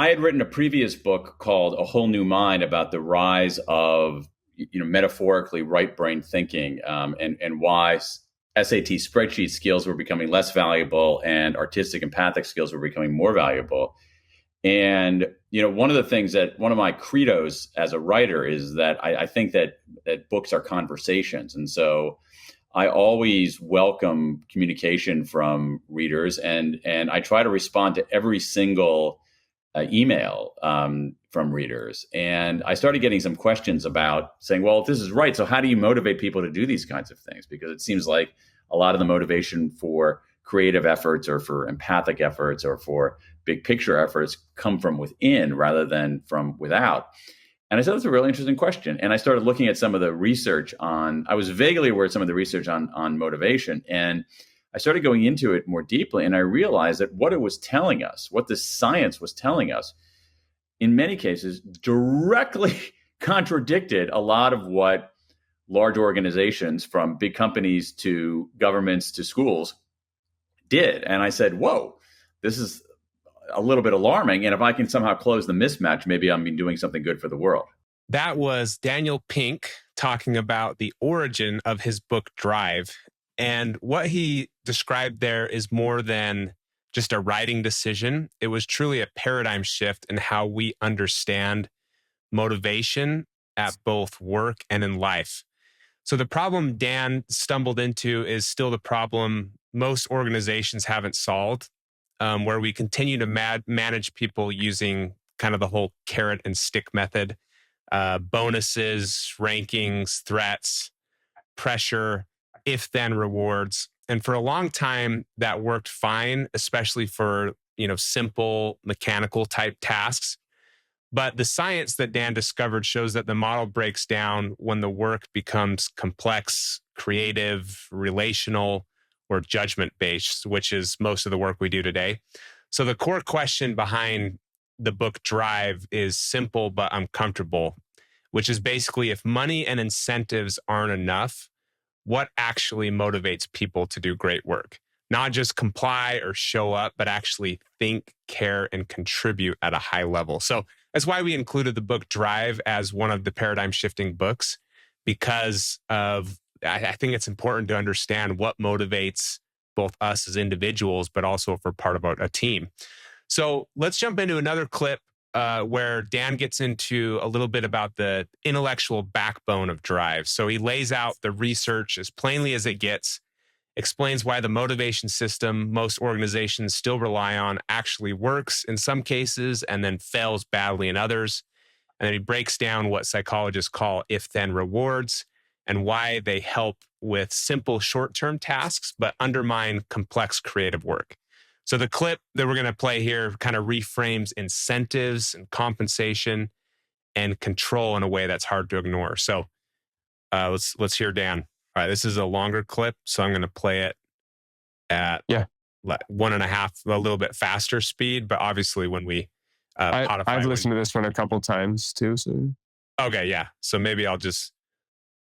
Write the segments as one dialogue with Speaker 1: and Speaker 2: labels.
Speaker 1: I had written a previous book called A Whole New Mind about the rise of, metaphorically right brain thinking, and why SAT spreadsheet skills were becoming less valuable and artistic empathic skills were becoming more valuable. And, one of the things that one of my credos as a writer is that I think that books are conversations. And so I always welcome communication from readers, and I try to respond to every single email from readers. And I started getting some questions about saying, well, if this is right, so how do you motivate people to do these kinds of things? Because it seems like a lot of the motivation for creative efforts or for empathic efforts or for big picture efforts come from within rather than from without. And I said, that's a really interesting question. And I started looking at some of the research I was vaguely aware of some of the research on motivation. And I started going into it more deeply. And I realized that what it was telling us, what the science was telling us, in many cases, directly contradicted a lot of what large organizations, from big companies to governments to schools, did. And I said, whoa, this is a little bit alarming. And if I can somehow close the mismatch, maybe I'm doing something good for the world.
Speaker 2: That was Daniel Pink talking about the origin of his book, Drive. And what he described there is more than just a writing decision. It was truly a paradigm shift in how we understand motivation at both work and in life. So the problem Dan stumbled into is still the problem most organizations haven't solved, where we continue to manage people using kind of the whole carrot and stick method, bonuses, rankings, threats, pressure, if-then rewards. And for a long time, that worked fine, especially for, simple mechanical type tasks. But the science that Dan discovered shows that the model breaks down when the work becomes complex, creative, relational, or judgment-based, which is most of the work we do today. So the core question behind the book Drive is simple but uncomfortable, which is basically, if money and incentives aren't enough, what actually motivates people to do great work? Not just comply or show up, but actually think, care, and contribute at a high level. So that's why we included the book Drive as one of the paradigm shifting books, because I think it's important to understand what motivates both us as individuals, but also if we're part of a team. So let's jump into another clip where Dan gets into a little bit about the intellectual backbone of Drive. So he lays out the research as plainly as it gets, explains why the motivation system most organizations still rely on actually works in some cases and then fails badly in others. And then he breaks down what psychologists call if-then rewards and why they help with simple short-term tasks, but undermine complex creative work. So the clip that we're going to play here kind of reframes incentives and compensation and control in a way that's hard to ignore. So let's hear Dan. All right, this is a longer clip, so I'm going to play it at 1.5, a little bit faster speed. But obviously, when we
Speaker 3: I've listened to this one a couple times too. So
Speaker 2: okay, yeah. So maybe I'll just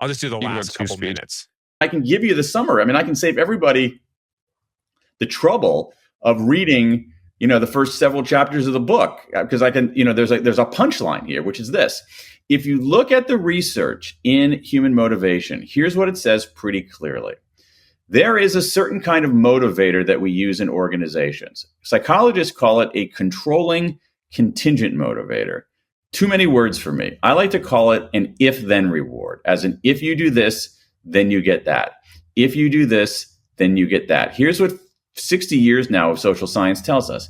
Speaker 2: do the last couple minutes.
Speaker 1: I can give you the summary. I mean, I can save everybody the trouble of reading, the first several chapters of the book, because I can, there's a punchline here, which is this. If you look at the research in human motivation, here's what it says pretty clearly. There is a certain kind of motivator that we use in organizations. Psychologists call it a controlling contingent motivator. Too many words for me. I like to call it an if-then reward, as in if you do this, then you get that. If you do this, then you get that. Here's what 60 years now of social science tells us.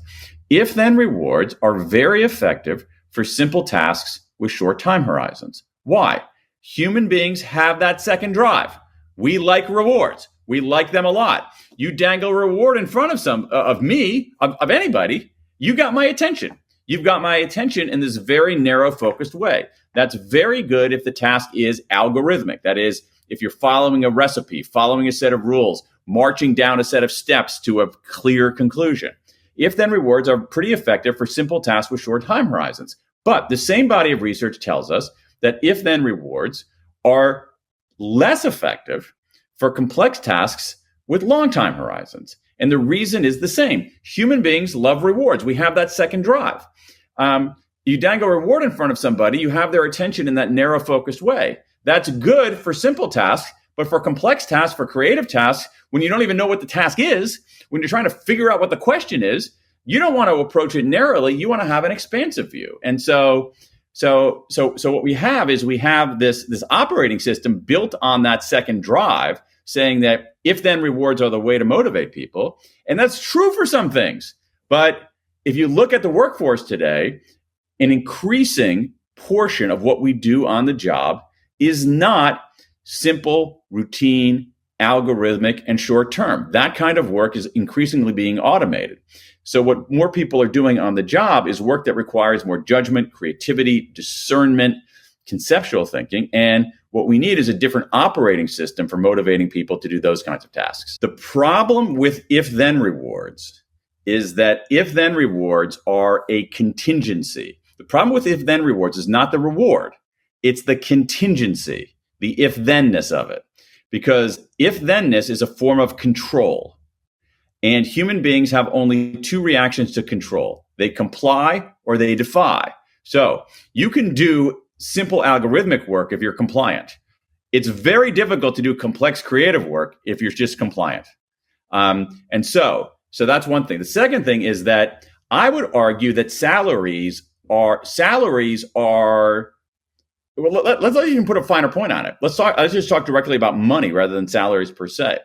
Speaker 1: If-then rewards are very effective for simple tasks with short time horizons. Why? Human beings have that second drive. We like rewards. We like them a lot. You dangle a reward in front of me, of anybody, you got my attention. You've got my attention in this very narrow focused way. That's very good if the task is algorithmic. That is, if you're following a recipe, following a set of rules, marching down a set of steps to a clear conclusion. If-then rewards are pretty effective for simple tasks with short time horizons. But the same body of research tells us that if-then rewards are less effective for complex tasks with long time horizons. And the reason is the same. Human beings love rewards. We have that second drive. You dangle a reward in front of somebody, you have their attention in that narrow focused way. That's good for simple tasks, but for complex tasks, for creative tasks, when you don't even know what the task is, when you're trying to figure out what the question is, you don't want to approach it narrowly. You want to have an expansive view. And so what we have is we have this operating system built on that second drive, saying that if then rewards are the way to motivate people. And that's true for some things. But if you look at the workforce today, an increasing portion of what we do on the job is not simple, routine, algorithmic, and short term. That kind of work is increasingly being automated. So what more people are doing on the job is work that requires more judgment, creativity, discernment, conceptual thinking. And what we need is a different operating system for motivating people to do those kinds of tasks. The problem with if-then rewards is that if-then rewards are a contingency. The problem with if-then rewards is not the reward. It's the contingency, the if-thenness of it. Because if-thenness is a form of control. And human beings have only two reactions to control. They comply or they defy. So you can do simple algorithmic work if you're compliant. It's very difficult to do complex creative work if you're just compliant. And so that's one thing. The second thing is that I would argue that salaries are, well, let's even put a finer point on it. Let's just talk directly about money rather than salaries per se.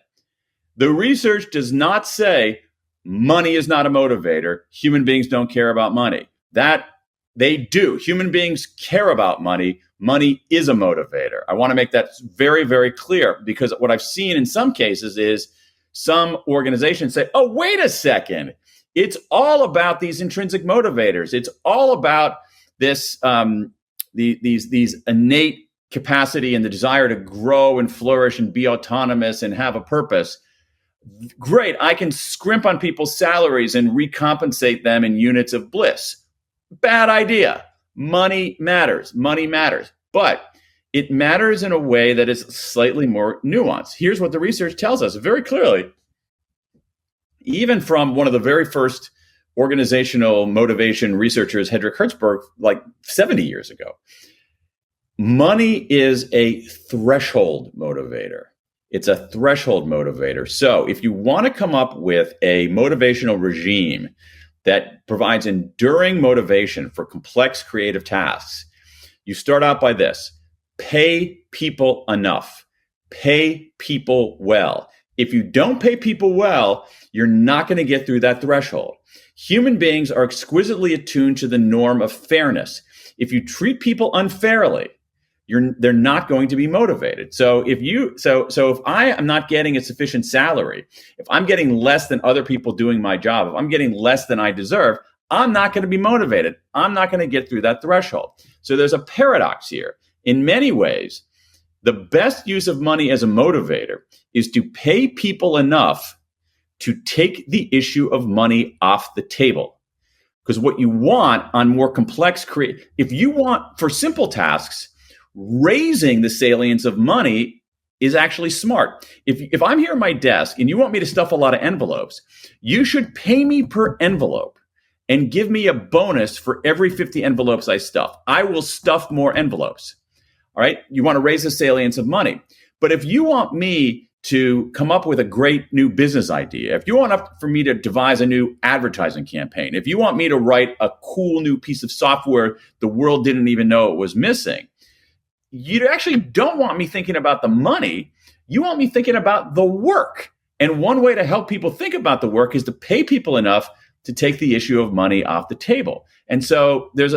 Speaker 1: The research does not say money is not a motivator. Human beings don't care about money. That they do. Human beings care about money. Money is a motivator. I want to make that very, very clear, because what I've seen in some cases is some organizations say, oh, wait a second. It's all about these intrinsic motivators. It's all about this, these innate capacity and the desire to grow and flourish and be autonomous and have a purpose. Great, I can scrimp on people's salaries and recompensate them in units of bliss. Bad idea. Money matters. Money matters. But it matters in a way that is slightly more nuanced. Here's what the research tells us very clearly. Even from one of the very first organizational motivation researchers, Hendrik Hertzberg, like 70 years ago, money is a threshold motivator. It's a threshold motivator. So if you want to come up with a motivational regime that provides enduring motivation for complex creative tasks, you start out by this: pay people enough, pay people well. If you don't pay people well, you're not going to get through that threshold. Human beings are exquisitely attuned to the norm of fairness. If you treat people unfairly, they're not going to be motivated. So if I am not getting a sufficient salary, if I'm getting less than other people doing my job, if I'm getting less than I deserve, I'm not going to be motivated. I'm not going to get through that threshold. So there's a paradox here. In many ways, the best use of money as a motivator is to pay people enough to take the issue of money off the table. Because what you want on more complex if you want for simple tasks, raising the salience of money is actually smart. If I'm here at my desk and you want me to stuff a lot of envelopes, you should pay me per envelope and give me a bonus for every 50 envelopes I stuff. I will stuff more envelopes. All right. You want to raise the salience of money. But if you want me to come up with a great new business idea, if you want for me to devise a new advertising campaign, if you want me to write a cool new piece of software the world didn't even know it was missing, you actually don't want me thinking about the money. You want me thinking about the work. And one way to help people think about the work is to pay people enough to take the issue of money off the table. And so there's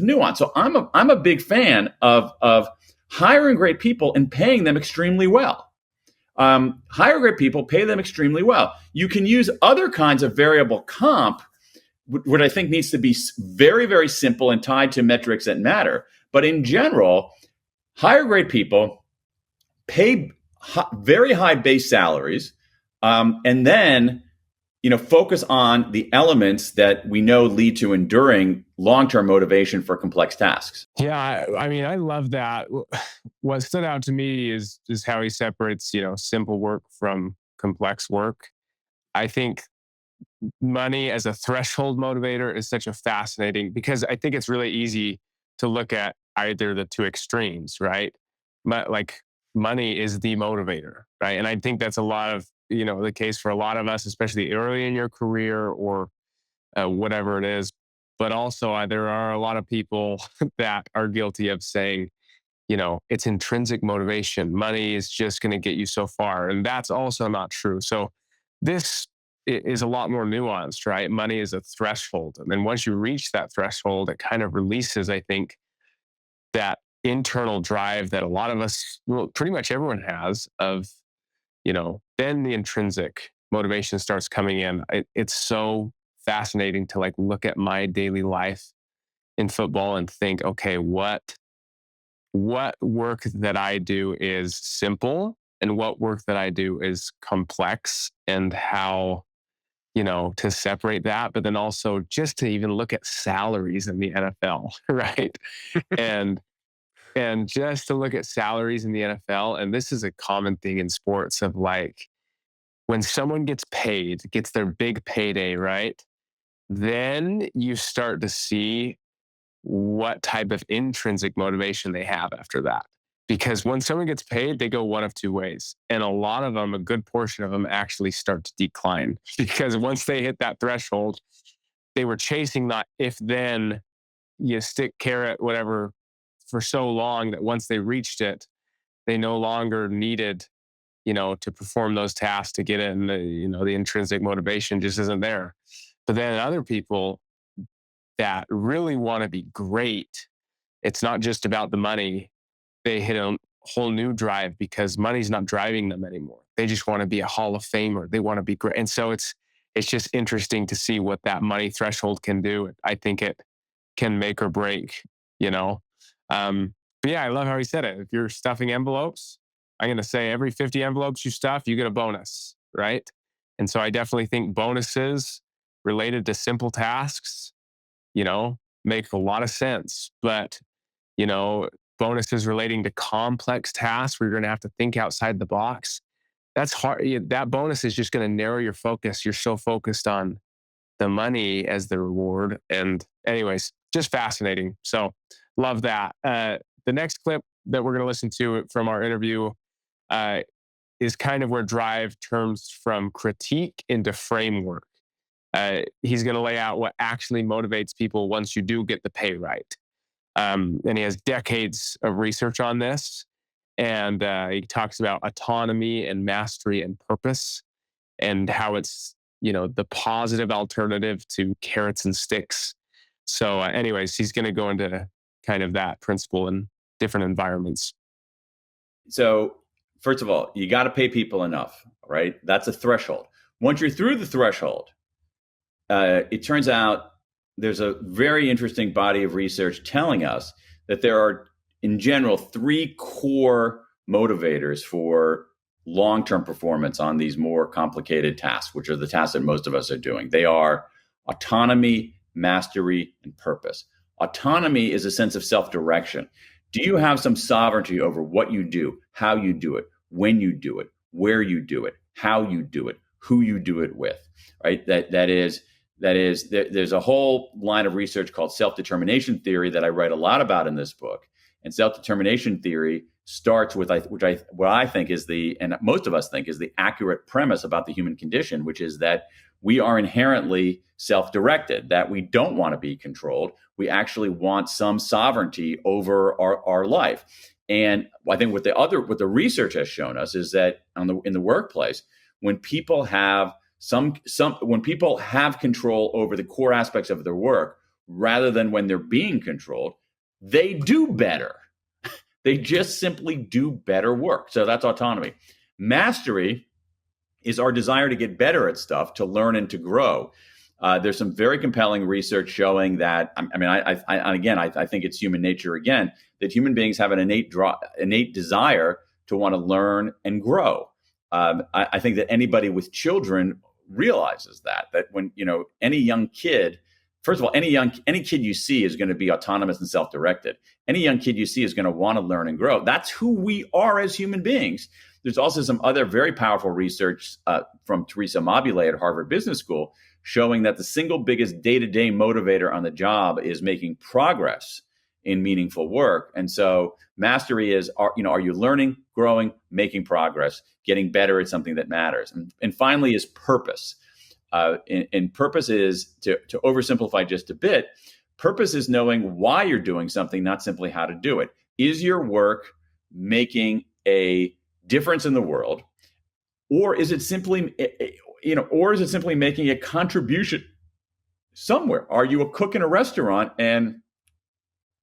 Speaker 1: nuance. So I'm a big fan of hiring great people and paying them extremely well. Hire great people, pay them extremely well. You can use other kinds of variable comp, what I think needs to be very, very simple and tied to metrics that matter. But in general, hire great people, pay very high base salaries, and then focus on the elements that we know lead to enduring long-term motivation for complex tasks.
Speaker 3: Yeah, I mean, I love that. What stood out to me is how he separates, simple work from complex work. I think money as a threshold motivator is such a fascinating, because I think it's really easy to look at either the two extremes, right? But like money is the motivator, right? And I think that's a lot of, the case for a lot of us, especially early in your career or whatever it is. But also, there are a lot of people that are guilty of saying, it's intrinsic motivation. Money is just going to get you so far. And that's also not true. So this is a lot more nuanced, right? Money is a threshold. And then once you reach that threshold, it kind of releases, I think, that internal drive that a lot of us, well, pretty much everyone has of, then the intrinsic motivation starts coming in. It's so fascinating to like look at my daily life in football and think, okay, what work that I do is simple and what work that I do is complex, and how, to separate that, but then also just to even look at salaries in the NFL, right? And just to look at salaries in the NFL, and this is a common thing in sports of like when someone gets paid, gets their big payday, right? Then you start to see what type of intrinsic motivation they have after that. Because when someone gets paid, they go one of two ways. And a lot of them, a good portion of them actually start to decline because once they hit that threshold, they were chasing that if then you stick carrot, whatever, for so long that once they reached it, they no longer needed, to perform those tasks to get it. And the intrinsic motivation just isn't there. But then other people that really want to be great, it's not just about the money. They hit a whole new drive because money's not driving them anymore. They just want to be a Hall of Famer. They want to be great. And so it's just interesting to see what that money threshold can do. I think it can make or break, you know? But yeah, I love how he said it. If you're stuffing envelopes, I'm going to say every 50 envelopes you stuff, you get a bonus, right? And so I definitely think bonuses related to simple tasks, make a lot of sense. But, bonuses relating to complex tasks where you're going to have to think outside the box, that's hard. That bonus is just going to narrow your focus. You're so focused on the money as the reward. And anyways, just fascinating. So love that. The next clip that we're going to listen to from our interview is kind of where drive turns from critique into framework. He's going to lay out what actually motivates people once you do get the pay right. And he has decades of research on this. And he talks about autonomy and mastery and purpose and how it's, the positive alternative to carrots and sticks. So anyways, he's going to go into kind of that principle in different environments.
Speaker 1: So first of all, you got to pay people enough, right? That's a threshold. Once you're through the threshold, it turns out there's a very interesting body of research telling us that there are, in general, 3 core motivators for long-term performance on these more complicated tasks, which are the tasks that most of us are doing. They are autonomy, mastery, and purpose. Autonomy is a sense of self-direction. Do you have some sovereignty over what you do, how you do it, when you do it, where you do it, how you do it, who you do it with, right? There's a whole line of research called self-determination theory that I write a lot about in this book. And self-determination theory starts with what I think is and most of us think is the accurate premise about the human condition, which is that we are inherently self-directed, that we don't want to be controlled. We actually want some sovereignty over our life. And I think what the research has shown us is that in the workplace, when people have when people have control over the core aspects of their work, rather than when they're being controlled, they do better. They just simply do better work. So that's autonomy. Mastery is our desire to get better at stuff, to learn and to grow. There's some very compelling research showing that, I think it's human nature again, that human beings have an innate desire to want to learn and grow. I think that anybody with children realizes that when, any young kid, first of all, any kid you see is going to be autonomous and self-directed. Any young kid you see is going to want to learn and grow. That's who we are as human beings. There's also some other very powerful research from Teresa Mabule at Harvard Business School showing that the single biggest day-to-day motivator on the job is making progress in meaningful work. And so mastery is, are you learning, growing, making progress, getting better at something that matters? And finally is purpose. And purpose is, to oversimplify just a bit, purpose is knowing why you're doing something, not simply how to do it. Is your work making a difference in the world? Or is it simply, making a contribution somewhere? Are you a cook in a restaurant and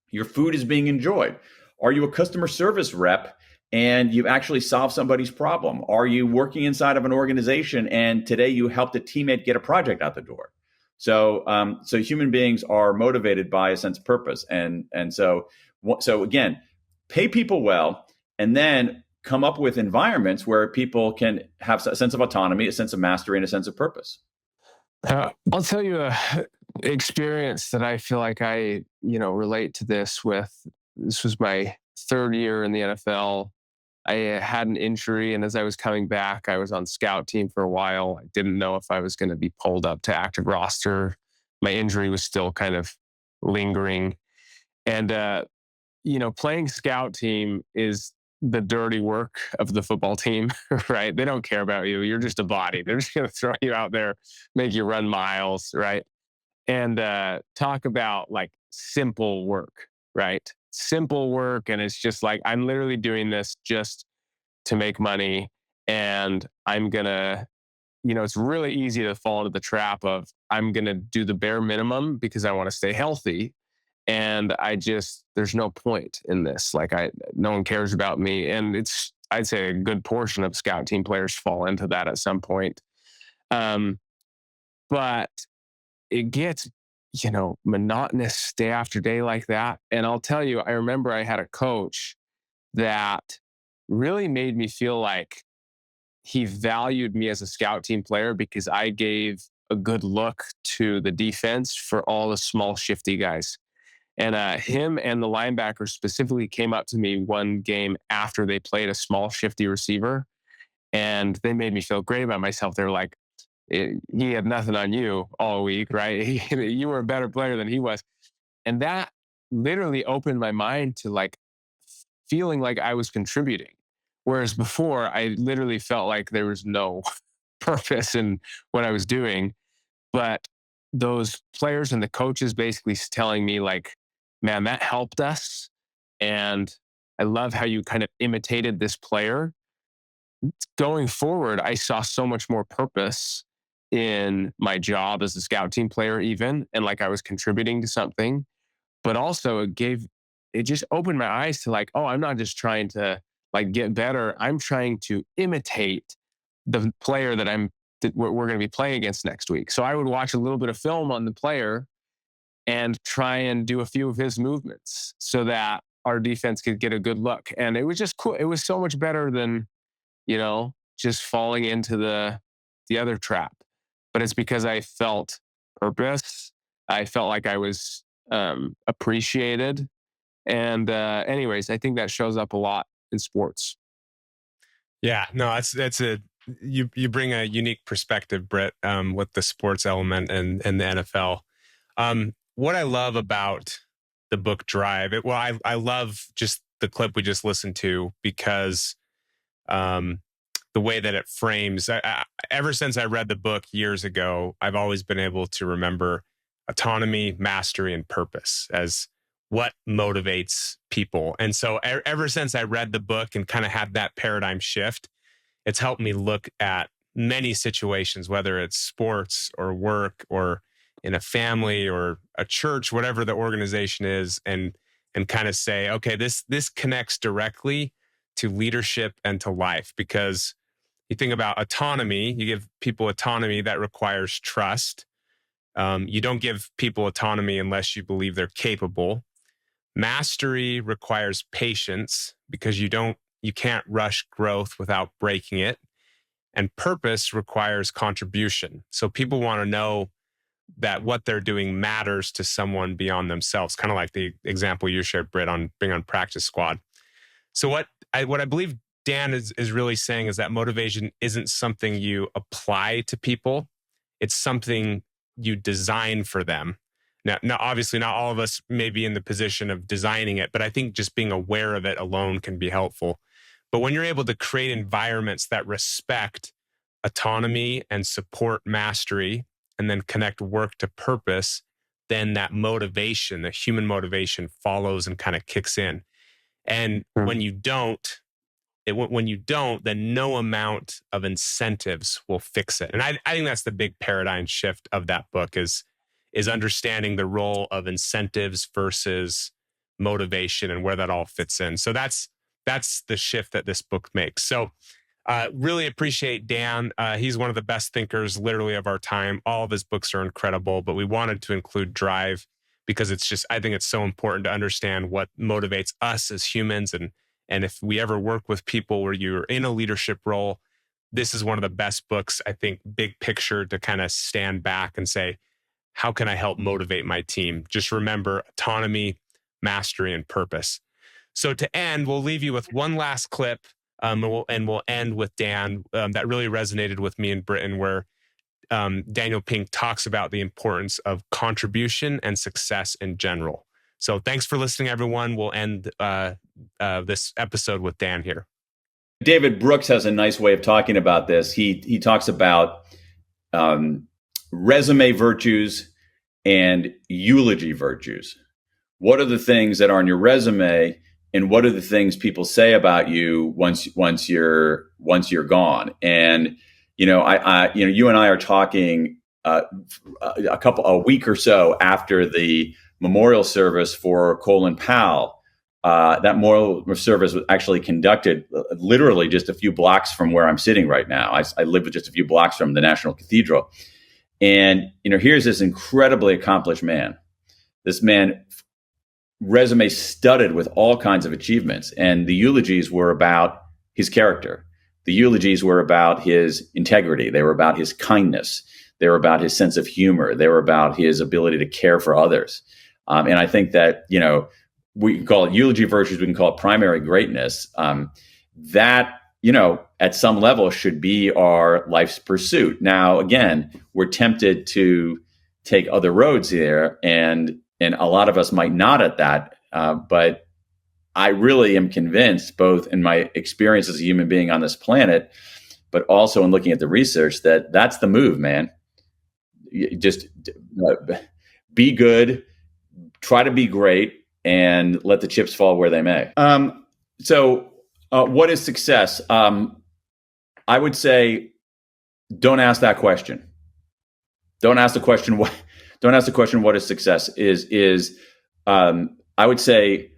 Speaker 1: your food is being enjoyed? Are you a customer service rep and you've actually solved somebody's problem? Are you working inside of an organization and today you helped a teammate get a project out the door? So human beings are motivated by a sense of purpose. And so again, pay people well, and then come up with environments where people can have a sense of autonomy, a sense of mastery, and a sense of purpose.
Speaker 3: I'll tell you a experience that I feel like I, relate to this with. This was my third year in the NFL. I had an injury, and as I was coming back, I was on scout team for a while. I didn't know if I was going to be pulled up to active roster. My injury was still kind of lingering. And, playing scout team is the dirty work of the football team, right? They don't care about you. You're just a body. They're just going to throw you out there, make you run miles, right? And talk about like simple work, right? Simple work. And it's just like, I'm literally doing this just to make money. And I'm going to, it's really easy to fall into the trap of, I'm going to do the bare minimum because I want to stay healthy. And there's no point in this. Like no one cares about me. And I'd say a good portion of scout team players fall into that at some point. But it gets, monotonous day after day like that. And I'll tell you, I remember I had a coach that really made me feel like he valued me as a scout team player because I gave a good look to the defense for all the small, shifty guys. And him and the linebacker specifically came up to me one game after they played a small, shifty receiver. And they made me feel great about myself. They were like, he had nothing on you all week, right? You were a better player than he was. And that literally opened my mind to like feeling like I was contributing. Whereas before, I literally felt like there was no purpose in what I was doing. But those players and the coaches basically telling me like, man, that helped us. And I love how you kind of imitated this player. Going forward, I saw so much more purpose in my job as a scout team player even. And like I was contributing to something, but also it just opened my eyes to like, oh, I'm not just trying to like get better. I'm trying to imitate the player that we're going to be playing against next week. So I would watch a little bit of film on the player and try and do a few of his movements so that our defense could get a good look. And it was just cool. It was so much better than, just falling into the other trap. But it's because I felt purpose. I felt like I was appreciated. And anyways, I think that shows up a lot in sports.
Speaker 2: Yeah, no, you bring a unique perspective, Britt, with the sports element and the NFL. What I love about the book Drive, I love just the clip we just listened to because the way that it frames, ever since I read the book years ago, I've always been able to remember autonomy, mastery, and purpose as what motivates people. And so ever since I read the book and kind of had that paradigm shift, it's helped me look at many situations, whether it's sports or work or in a family or a church, whatever the organization is, and kind of say, okay, this connects directly to leadership and to life. Because you think about autonomy, you give people autonomy that requires trust. You don't give people autonomy unless you believe they're capable. Mastery requires patience because you can't rush growth without breaking it. And purpose requires contribution. So people want to know that what they're doing matters to someone beyond themselves, kind of like the example you shared, Britt, on being on practice squad. So what I believe Dan is really saying is that motivation isn't something you apply to people. It's something you design for them. Now, obviously, not all of us may be in the position of designing it, but I think just being aware of it alone can be helpful. But when you're able to create environments that respect autonomy and support mastery, and then connect work to purpose, then that motivation, the human motivation, follows and kind of kicks in. And when you don't, then no amount of incentives will fix it. And I think that's the big paradigm shift of that book is understanding the role of incentives versus motivation and where that all fits in. So that's the shift that this book makes. So really appreciate Dan. He's one of the best thinkers literally of our time. All of his books are incredible, but we wanted to include Drive because I think it's so important to understand what motivates us as humans. And if we ever work with people where you're in a leadership role, this is one of the best books, I think, big picture to kind of stand back and say, how can I help motivate my team? Just remember autonomy, mastery, and purpose. So to end, we'll leave you with one last clip, and we'll end with Dan that really resonated with me in Britain, where Daniel Pink talks about the importance of contribution and success in general. So thanks for listening, everyone. We'll end this episode with Dan here.
Speaker 1: David Brooks has a nice way of talking about this. He talks about resume virtues and eulogy virtues. What are the things that are on your resume, and what are the things people say about you once you're gone? And you and I are talking a week or so after the memorial service for Colin Powell. That memorial service was actually conducted literally just a few blocks from where I'm sitting right now. I live just a few blocks from the National Cathedral. And, here's this incredibly accomplished man. This man, resume studded with all kinds of achievements. And the eulogies were about his character. The eulogies were about his integrity. They were about his kindness. They were about his sense of humor. They were about his ability to care for others. And I think that, we can call it eulogy virtues, we can call it primary greatness. That, at some level should be our life's pursuit. Now, again, we're tempted to take other roads here, and a lot of us might not at that. But I really am convinced, both in my experience as a human being on this planet, but also in looking at the research, that that's the move, man. Just be good, try to be great, and let the chips fall where they may. So what is success? I would say, don't ask that question. Don't ask the question. Don't ask the question. What is success? I would say,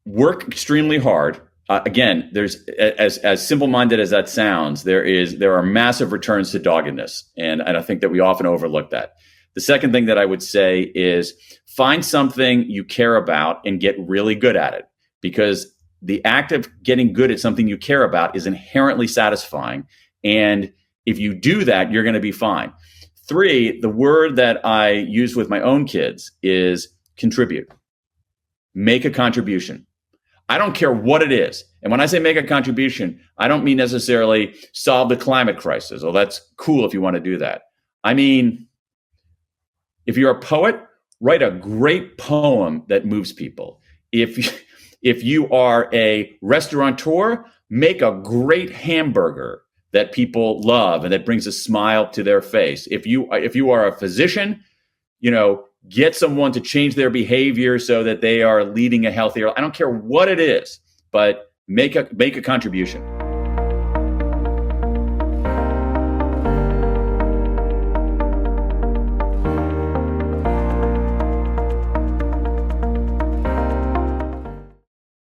Speaker 1: work extremely hard. Again, there's as simple-minded as that sounds. There are massive returns to doggedness, and I think that we often overlook that. The second thing that I would say is find something you care about and get really good at it, because the act of getting good at something you care about is inherently satisfying. And if you do that, you're going to be fine. 3, the word that I use with my own kids is contribute. Make a contribution. I don't care what it is. And when I say make a contribution, I don't mean necessarily solve the climate crisis. Oh, that's cool if you want to do that. I mean, if you're a poet, write a great poem that moves people. If you are a restaurateur, make a great hamburger that people love and that brings a smile to their face. If you are a physician, get someone to change their behavior so that they are leading a healthier. I don't care what it is, but make a contribution.